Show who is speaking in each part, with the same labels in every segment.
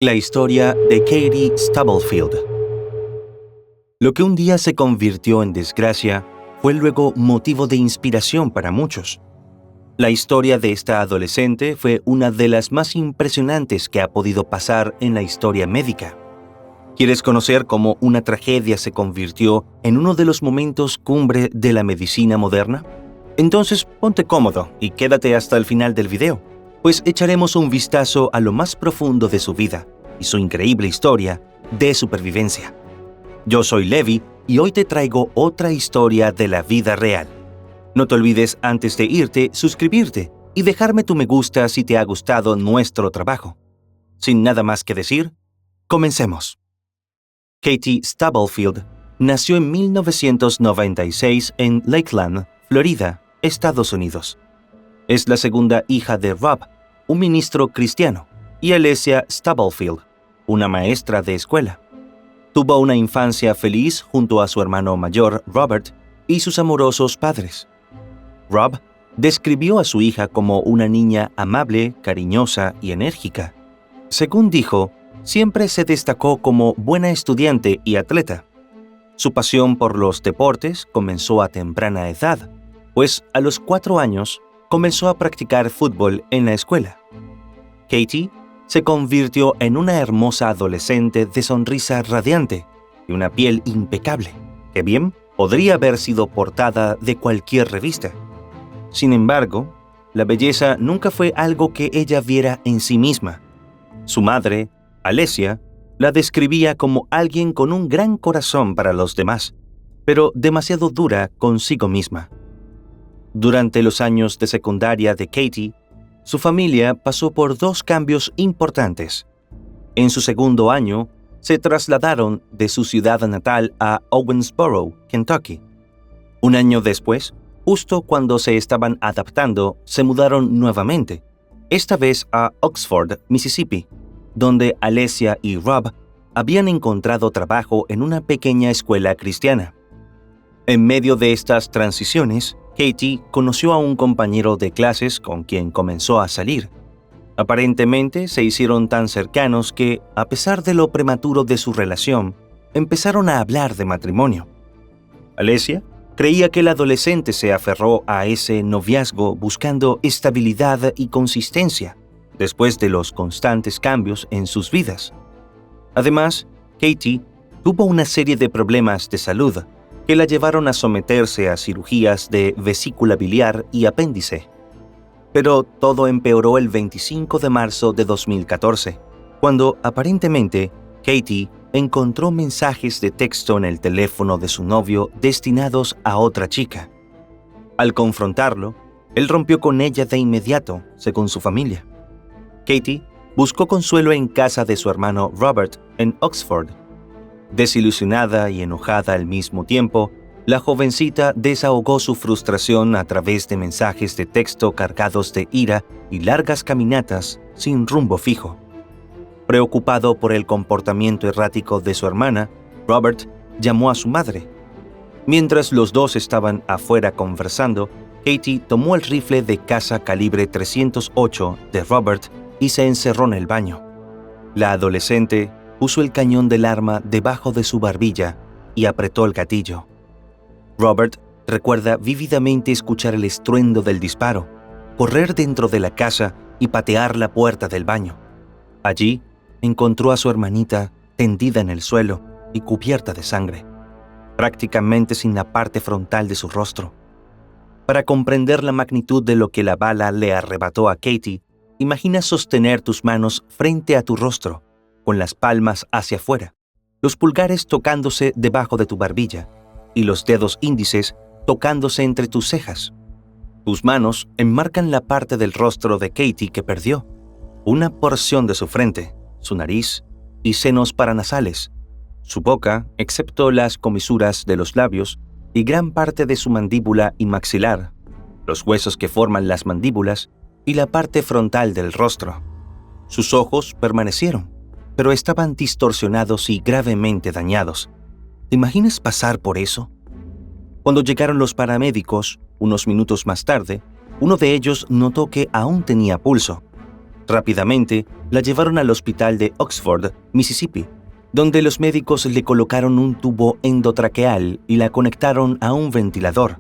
Speaker 1: La historia de Katie Stubblefield. Lo que un día se convirtió en desgracia fue luego motivo de inspiración para muchos. La historia de esta adolescente fue una de las más impresionantes que ha podido pasar en la historia médica. ¿Quieres conocer cómo una tragedia se convirtió en uno de los momentos cumbre de la medicina moderna? Entonces ponte cómodo y quédate hasta el final del video, pues echaremos un vistazo a lo más profundo de su vida y su increíble historia de supervivencia. Yo soy Levi y hoy te traigo otra historia de la vida real. No te olvides antes de irte suscribirte y dejarme tu me gusta si te ha gustado nuestro trabajo. Sin nada más que decir, comencemos. Katie Stubblefield nació en 1996 en Lakeland, Florida, Estados Unidos. Es la segunda hija de Rob, un ministro cristiano, y Alessia Stubblefield, una maestra de escuela. Tuvo una infancia feliz junto a su hermano mayor, Robert, y sus amorosos padres. Rob describió a su hija como una niña amable, cariñosa y enérgica. Según dijo, siempre se destacó como buena estudiante y atleta. Su pasión por los deportes comenzó a temprana edad, pues a los 4 años comenzó a practicar fútbol en la escuela. Katie se convirtió en una hermosa adolescente de sonrisa radiante y una piel impecable, que bien podría haber sido portada de cualquier revista. Sin embargo, la belleza nunca fue algo que ella viera en sí misma. Su madre, Alessia, la describía como alguien con un gran corazón para los demás, pero demasiado dura consigo misma. Durante los años de secundaria de Katie, su familia pasó por 2 cambios importantes. En su segundo año, se trasladaron de su ciudad natal a Owensboro, Kentucky. Un año después, justo cuando se estaban adaptando, se mudaron nuevamente, esta vez a Oxford, Mississippi, donde Alessia y Rob habían encontrado trabajo en una pequeña escuela cristiana. En medio de estas transiciones, Katie conoció a un compañero de clases con quien comenzó a salir. Aparentemente se hicieron tan cercanos que, a pesar de lo prematuro de su relación, empezaron a hablar de matrimonio. Alessia creía que el adolescente se aferró a ese noviazgo buscando estabilidad y consistencia, después de los constantes cambios en sus vidas. Además, Katie tuvo una serie de problemas de salud que la llevaron a someterse a cirugías de vesícula biliar y apéndice. Pero todo empeoró el 25 de marzo de 2014, cuando aparentemente Katie encontró mensajes de texto en el teléfono de su novio destinados a otra chica. Al confrontarlo, él rompió con ella de inmediato, según su familia. Katie buscó consuelo en casa de su hermano Robert en Oxford. Desilusionada y enojada al mismo tiempo, la jovencita desahogó su frustración a través de mensajes de texto cargados de ira y largas caminatas sin rumbo fijo. Preocupado por el comportamiento errático de su hermana, Robert llamó a su madre. Mientras los dos estaban afuera conversando, Katie tomó el rifle de caza calibre .308 de Robert y se encerró en el baño. La adolescente puso el cañón del arma debajo de su barbilla y apretó el gatillo. Robert recuerda vívidamente escuchar el estruendo del disparo, correr dentro de la casa y patear la puerta del baño. Allí encontró a su hermanita tendida en el suelo y cubierta de sangre, prácticamente sin la parte frontal de su rostro. Para comprender la magnitud de lo que la bala le arrebató a Katie, imagina sostener tus manos frente a tu rostro, con las palmas hacia afuera, los pulgares tocándose debajo de tu barbilla y los dedos índices tocándose entre tus cejas. Tus manos enmarcan la parte del rostro de Katie que perdió, una porción de su frente, su nariz y senos paranasales, su boca, excepto las comisuras de los labios, y gran parte de su mandíbula y maxilar, los huesos que forman las mandíbulas y la parte frontal del rostro. Sus ojos permanecieron, pero estaban distorsionados y gravemente dañados. ¿Te imaginas pasar por eso? Cuando llegaron los paramédicos, unos minutos más tarde, uno de ellos notó que aún tenía pulso. Rápidamente, la llevaron al hospital de Oxford, Mississippi, donde los médicos le colocaron un tubo endotraqueal y la conectaron a un ventilador.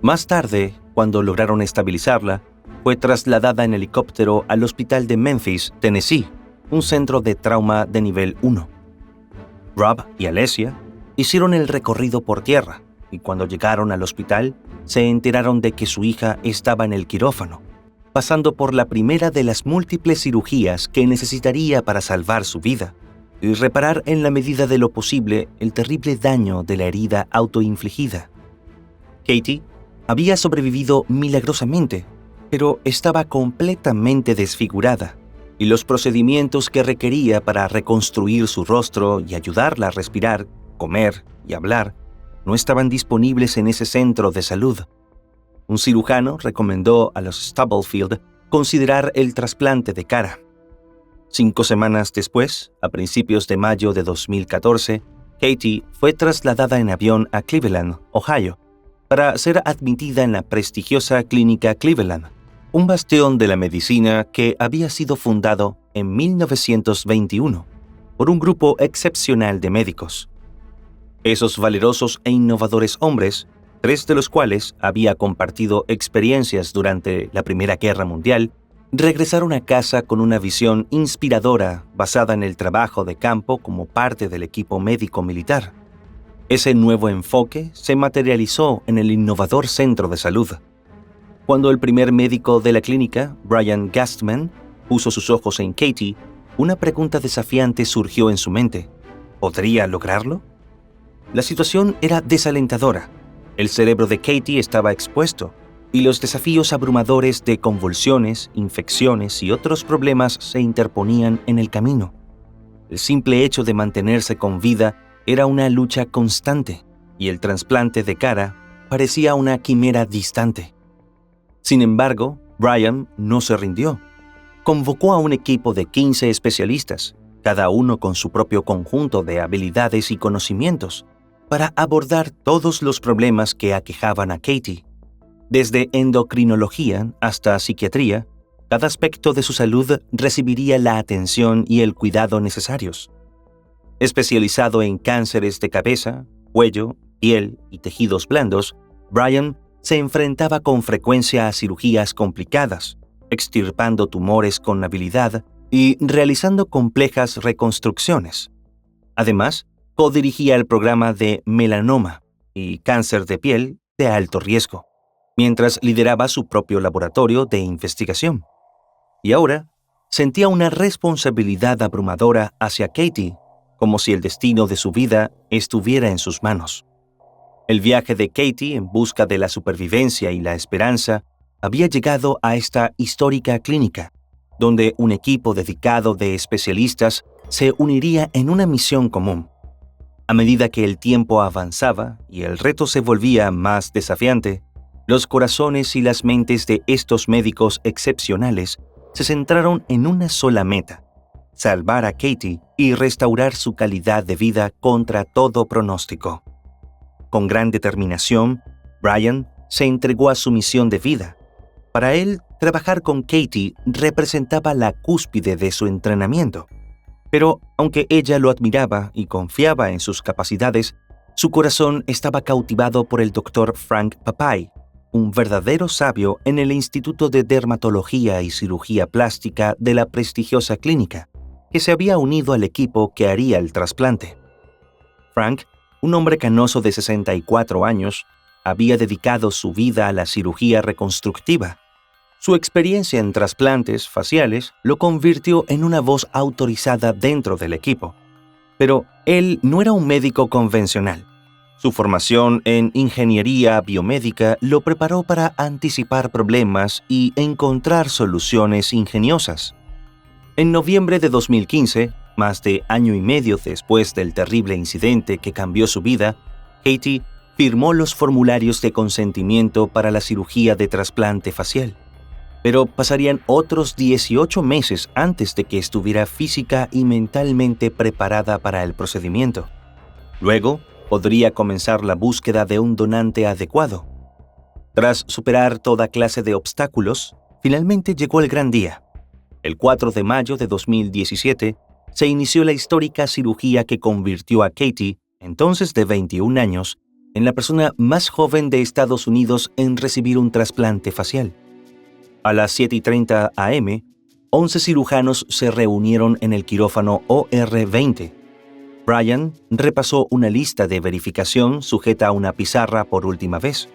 Speaker 1: Más tarde, cuando lograron estabilizarla, fue trasladada en helicóptero al hospital de Memphis, Tennessee, un centro de trauma de nivel 1. Rob y Alessia hicieron el recorrido por tierra y cuando llegaron al hospital, se enteraron de que su hija estaba en el quirófano, pasando por la primera de las múltiples cirugías que necesitaría para salvar su vida y reparar en la medida de lo posible el terrible daño de la herida autoinfligida. Katie había sobrevivido milagrosamente, pero estaba completamente desfigurada, y los procedimientos que requería para reconstruir su rostro y ayudarla a respirar, comer y hablar no estaban disponibles en ese centro de salud. Un cirujano recomendó a los Stubblefield considerar el trasplante de cara. 5 semanas después, a principios de mayo de 2014, Katie fue trasladada en avión a Cleveland, Ohio, para ser admitida en la prestigiosa Clínica Cleveland, un bastión de la medicina que había sido fundado en 1921 por un grupo excepcional de médicos. Esos valerosos e innovadores hombres, 3 de los cuales había compartido experiencias durante la Primera Guerra Mundial, regresaron a casa con una visión inspiradora basada en el trabajo de campo como parte del equipo médico militar. Ese nuevo enfoque se materializó en el innovador centro de salud. Cuando el primer médico de la clínica, Brian Gastman, puso sus ojos en Katie, una pregunta desafiante surgió en su mente. ¿Podría lograrlo? La situación era desalentadora. El cerebro de Katie estaba expuesto, y los desafíos abrumadores de convulsiones, infecciones y otros problemas se interponían en el camino. El simple hecho de mantenerse con vida era una lucha constante, y el trasplante de cara parecía una quimera distante. Sin embargo, Brian no se rindió. Convocó a un equipo de 15 especialistas, cada uno con su propio conjunto de habilidades y conocimientos, para abordar todos los problemas que aquejaban a Katie. Desde endocrinología hasta psiquiatría, cada aspecto de su salud recibiría la atención y el cuidado necesarios. Especializado en cánceres de cabeza, cuello, piel y tejidos blandos, Brian se enfrentaba con frecuencia a cirugías complicadas, extirpando tumores con habilidad y realizando complejas reconstrucciones. Además, codirigía el programa de melanoma y cáncer de piel de alto riesgo, mientras lideraba su propio laboratorio de investigación. Y ahora sentía una responsabilidad abrumadora hacia Katie, como si el destino de su vida estuviera en sus manos. El viaje de Katie en busca de la supervivencia y la esperanza había llegado a esta histórica clínica, donde un equipo dedicado de especialistas se uniría en una misión común. A medida que el tiempo avanzaba y el reto se volvía más desafiante, los corazones y las mentes de estos médicos excepcionales se centraron en una sola meta: salvar a Katie y restaurar su calidad de vida contra todo pronóstico. Con gran determinación, Brian se entregó a su misión de vida. Para él, trabajar con Katie representaba la cúspide de su entrenamiento. Pero, aunque ella lo admiraba y confiaba en sus capacidades, su corazón estaba cautivado por el Dr. Frank Papai, un verdadero sabio en el Instituto de Dermatología y Cirugía Plástica de la prestigiosa clínica, que se había unido al equipo que haría el trasplante. Frank, un hombre canoso de 64 años, había dedicado su vida a la cirugía reconstructiva. Su experiencia en trasplantes faciales lo convirtió en una voz autorizada dentro del equipo. Pero él no era un médico convencional. Su formación en ingeniería biomédica lo preparó para anticipar problemas y encontrar soluciones ingeniosas. En noviembre de 2015, más de año y medio después del terrible incidente que cambió su vida, Katie firmó los formularios de consentimiento para la cirugía de trasplante facial. Pero pasarían otros 18 meses antes de que estuviera física y mentalmente preparada para el procedimiento. Luego, podría comenzar la búsqueda de un donante adecuado. Tras superar toda clase de obstáculos, finalmente llegó el gran día. El 4 de mayo de 2017 se inició la histórica cirugía que convirtió a Katie, entonces de 21 años, en la persona más joven de Estados Unidos en recibir un trasplante facial. A las 7:30 a.m., 11 cirujanos se reunieron en el quirófano OR-20. Brian repasó una lista de verificación sujeta a una pizarra por última vez.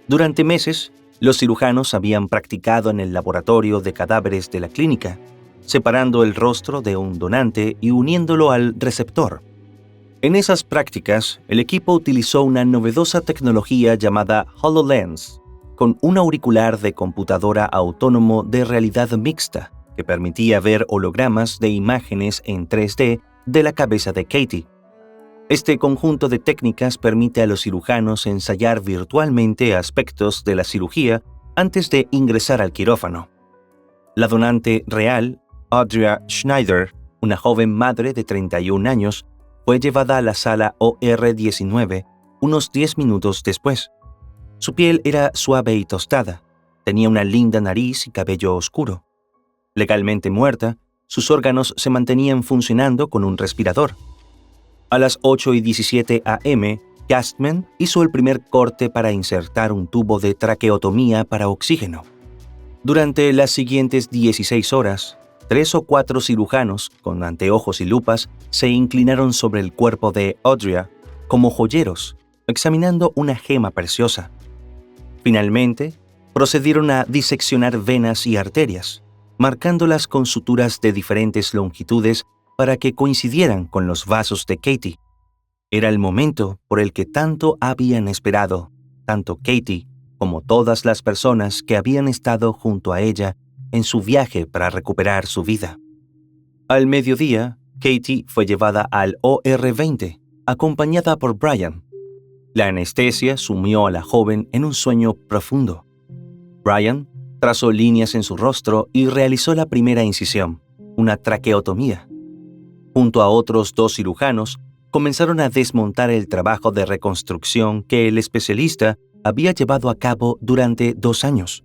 Speaker 1: Durante meses, los cirujanos habían practicado en el laboratorio de cadáveres de la clínica, separando el rostro de un donante y uniéndolo al receptor. En esas prácticas, el equipo utilizó una novedosa tecnología llamada HoloLens, con un auricular de computadora autónomo de realidad mixta que permitía ver hologramas de imágenes en 3D de la cabeza de Katie. Este conjunto de técnicas permite a los cirujanos ensayar virtualmente aspectos de la cirugía antes de ingresar al quirófano. La donante real, Audria Schneider, una joven madre de 31 años, fue llevada a la sala OR-19 unos 10 minutos después. Su piel era suave y tostada, tenía una linda nariz y cabello oscuro. Legalmente muerta, sus órganos se mantenían funcionando con un respirador. A las 8:17 a.m., Castman hizo el primer corte para insertar un tubo de traqueotomía para oxígeno. Durante las siguientes 16 horas, 3 o 4 cirujanos con anteojos y lupas se inclinaron sobre el cuerpo de Audria como joyeros, examinando una gema preciosa. Finalmente, procedieron a diseccionar venas y arterias, marcándolas con suturas de diferentes longitudes para que coincidieran con los vasos de Katie. Era el momento por el que tanto habían esperado, tanto Katie como todas las personas que habían estado junto a ella en su viaje para recuperar su vida. Al mediodía, Katie fue llevada al OR-20, acompañada por Brian. La anestesia sumió a la joven en un sueño profundo. Brian trazó líneas en su rostro y realizó la primera incisión, una traqueotomía. Junto a otros 2 cirujanos, comenzaron a desmontar el trabajo de reconstrucción que el especialista había llevado a cabo durante 2 años.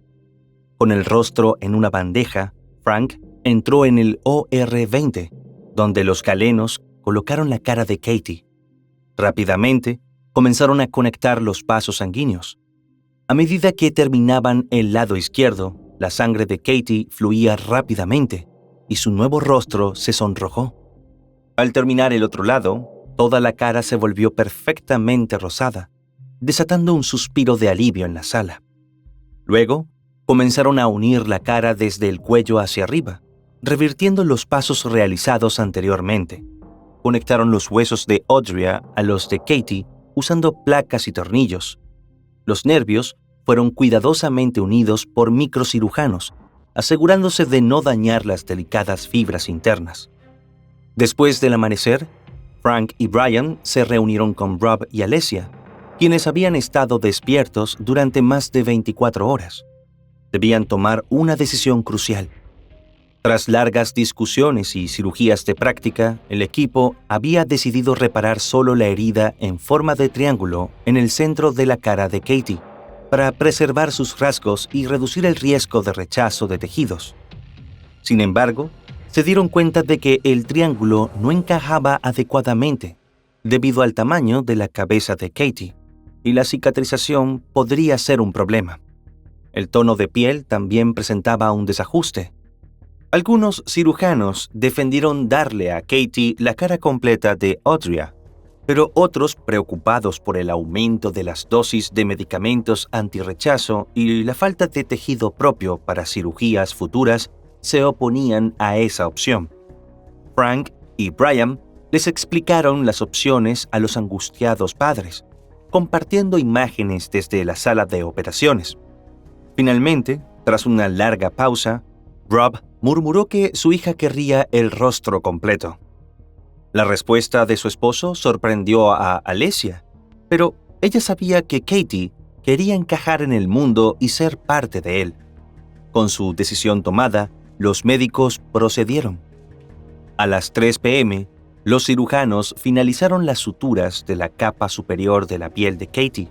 Speaker 1: Con el rostro en una bandeja, Frank entró en el OR-20, donde los galenos colocaron la cara de Katie. Rápidamente, comenzaron a conectar los vasos sanguíneos. A medida que terminaban el lado izquierdo, la sangre de Katie fluía rápidamente y su nuevo rostro se sonrojó. Al terminar el otro lado, toda la cara se volvió perfectamente rosada, desatando un suspiro de alivio en la sala. Luego, comenzaron a unir la cara desde el cuello hacia arriba, revirtiendo los pasos realizados anteriormente. Conectaron los huesos de Audria a los de Katie usando placas y tornillos. Los nervios fueron cuidadosamente unidos por microcirujanos, asegurándose de no dañar las delicadas fibras internas. Después del amanecer, Frank y Brian se reunieron con Rob y Alessia, quienes habían estado despiertos durante más de 24 horas. Debían tomar una decisión crucial. Tras largas discusiones y cirugías de práctica, el equipo había decidido reparar solo la herida en forma de triángulo en el centro de la cara de Katie, para preservar sus rasgos y reducir el riesgo de rechazo de tejidos. Sin embargo, se dieron cuenta de que el triángulo no encajaba adecuadamente debido al tamaño de la cabeza de Katie, y la cicatrización podría ser un problema. El tono de piel también presentaba un desajuste. Algunos cirujanos defendieron darle a Katie la cara completa de Audria, pero otros, preocupados por el aumento de las dosis de medicamentos antirrechazo y la falta de tejido propio para cirugías futuras, se oponían a esa opción. Frank y Brian les explicaron las opciones a los angustiados padres, compartiendo imágenes desde la sala de operaciones. Finalmente, tras una larga pausa, Rob murmuró que su hija querría el rostro completo. La respuesta de su esposo sorprendió a Alessia, pero ella sabía que Katie quería encajar en el mundo y ser parte de él. Con su decisión tomada, los médicos procedieron. A las 3 p.m., los cirujanos finalizaron las suturas de la capa superior de la piel de Katie.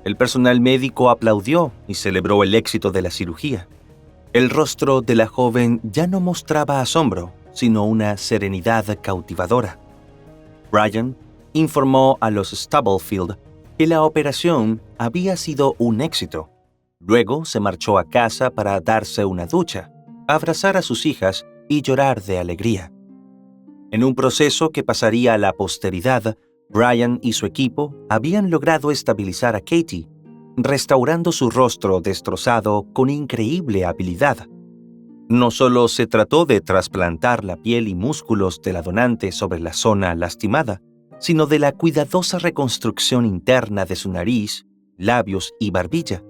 Speaker 1: El personal médico aplaudió y celebró el éxito de la cirugía. El rostro de la joven ya no mostraba asombro, sino una serenidad cautivadora. Bryan informó a los Stubblefield que la operación había sido un éxito. Luego se marchó a casa para darse una ducha, abrazar a sus hijas y llorar de alegría. En un proceso que pasaría a la posteridad, Bryan y su equipo habían logrado estabilizar a Katie, restaurando su rostro destrozado con increíble habilidad. No solo se trató de trasplantar la piel y músculos de la donante sobre la zona lastimada, sino de la cuidadosa reconstrucción interna de su nariz, labios y barbilla,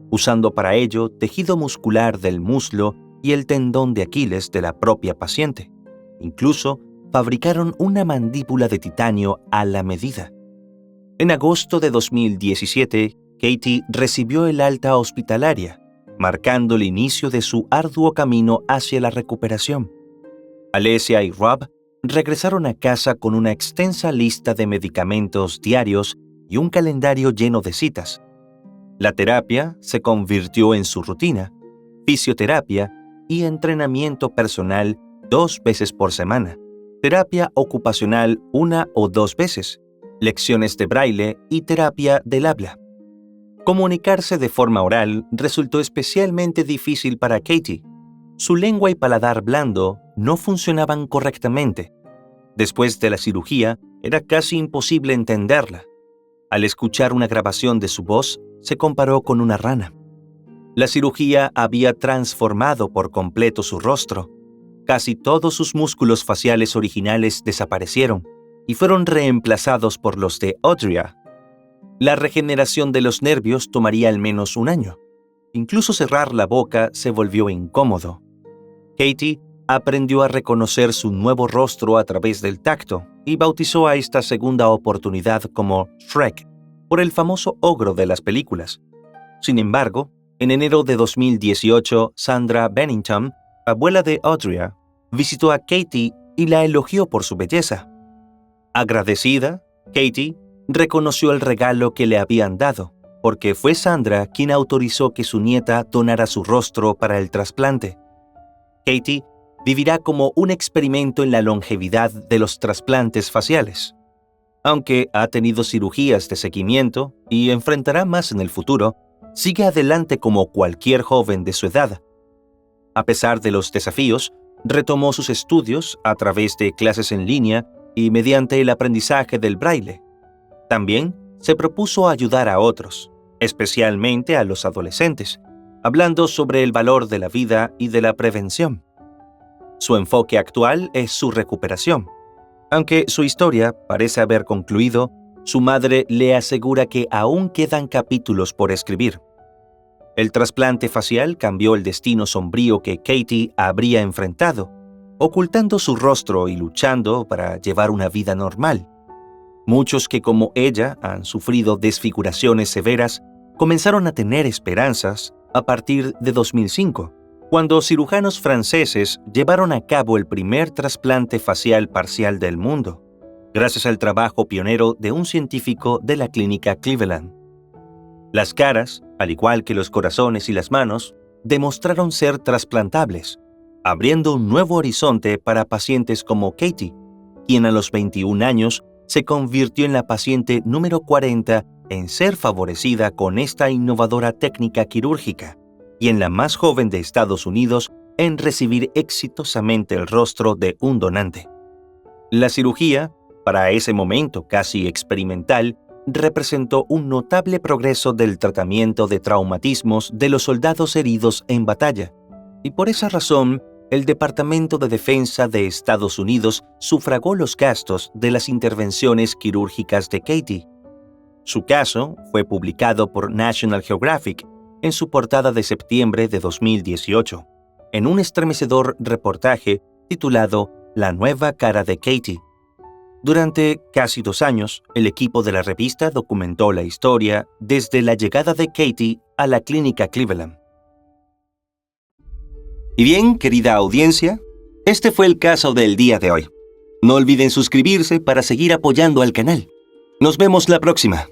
Speaker 1: usando para ello tejido muscular del muslo y el tendón de Aquiles de la propia paciente. Incluso fabricaron una mandíbula de titanio a la medida. En agosto de 2017, Katie recibió el alta hospitalaria, marcando el inicio de su arduo camino hacia la recuperación. Alessia y Rob regresaron a casa con una extensa lista de medicamentos diarios y un calendario lleno de citas. La terapia se convirtió en su rutina, fisioterapia y entrenamiento personal 2 veces por semana, terapia ocupacional 1 o 2 veces, lecciones de braille y terapia del habla. Comunicarse de forma oral resultó especialmente difícil para Katie. Su lengua y paladar blando no funcionaban correctamente. Después de la cirugía, era casi imposible entenderla. Al escuchar una grabación de su voz, se comparó con una rana. La cirugía había transformado por completo su rostro. Casi todos sus músculos faciales originales desaparecieron y fueron reemplazados por los de Audria. La regeneración de los nervios tomaría al menos 1 año. Incluso cerrar la boca se volvió incómodo. Katie aprendió a reconocer su nuevo rostro a través del tacto y bautizó a esta segunda oportunidad como Shrek, por el famoso ogro de las películas. Sin embargo, en enero de 2018, Sandra Bennington, abuela de Audria, visitó a Katie y la elogió por su belleza. Agradecida, Katie reconoció el regalo que le habían dado, porque fue Sandra quien autorizó que su nieta donara su rostro para el trasplante. Katie vivirá como un experimento en la longevidad de los trasplantes faciales. Aunque ha tenido cirugías de seguimiento y enfrentará más en el futuro, sigue adelante como cualquier joven de su edad. A pesar de los desafíos, retomó sus estudios a través de clases en línea y mediante el aprendizaje del braille. También se propuso ayudar a otros, especialmente a los adolescentes, hablando sobre el valor de la vida y de la prevención. Su enfoque actual es su recuperación. Aunque su historia parece haber concluido, su madre le asegura que aún quedan capítulos por escribir. El trasplante facial cambió el destino sombrío que Katie habría enfrentado, ocultando su rostro y luchando para llevar una vida normal. Muchos que, como ella, han sufrido desfiguraciones severas, comenzaron a tener esperanzas a partir de 2005, cuando cirujanos franceses llevaron a cabo el primer trasplante facial parcial del mundo, gracias al trabajo pionero de un científico de la clínica Cleveland. Las caras, al igual que los corazones y las manos, demostraron ser trasplantables, abriendo un nuevo horizonte para pacientes como Katie, quien a los 21 años se convirtió en la paciente número 40 en ser favorecida con esta innovadora técnica quirúrgica y en la más joven de Estados Unidos en recibir exitosamente el rostro de un donante. La cirugía, para ese momento casi experimental, representó un notable progreso del tratamiento de traumatismos de los soldados heridos en batalla, y por esa razón, el Departamento de Defensa de Estados Unidos sufragó los gastos de las intervenciones quirúrgicas de Katie. Su caso fue publicado por National Geographic en su portada de septiembre de 2018, en un estremecedor reportaje titulado La nueva cara de Katie. Durante casi 2 años, el equipo de la revista documentó la historia desde la llegada de Katie a la clínica Cleveland. Y bien, querida audiencia, este fue el caso del día de hoy. No olviden suscribirse para seguir apoyando al canal. Nos vemos la próxima.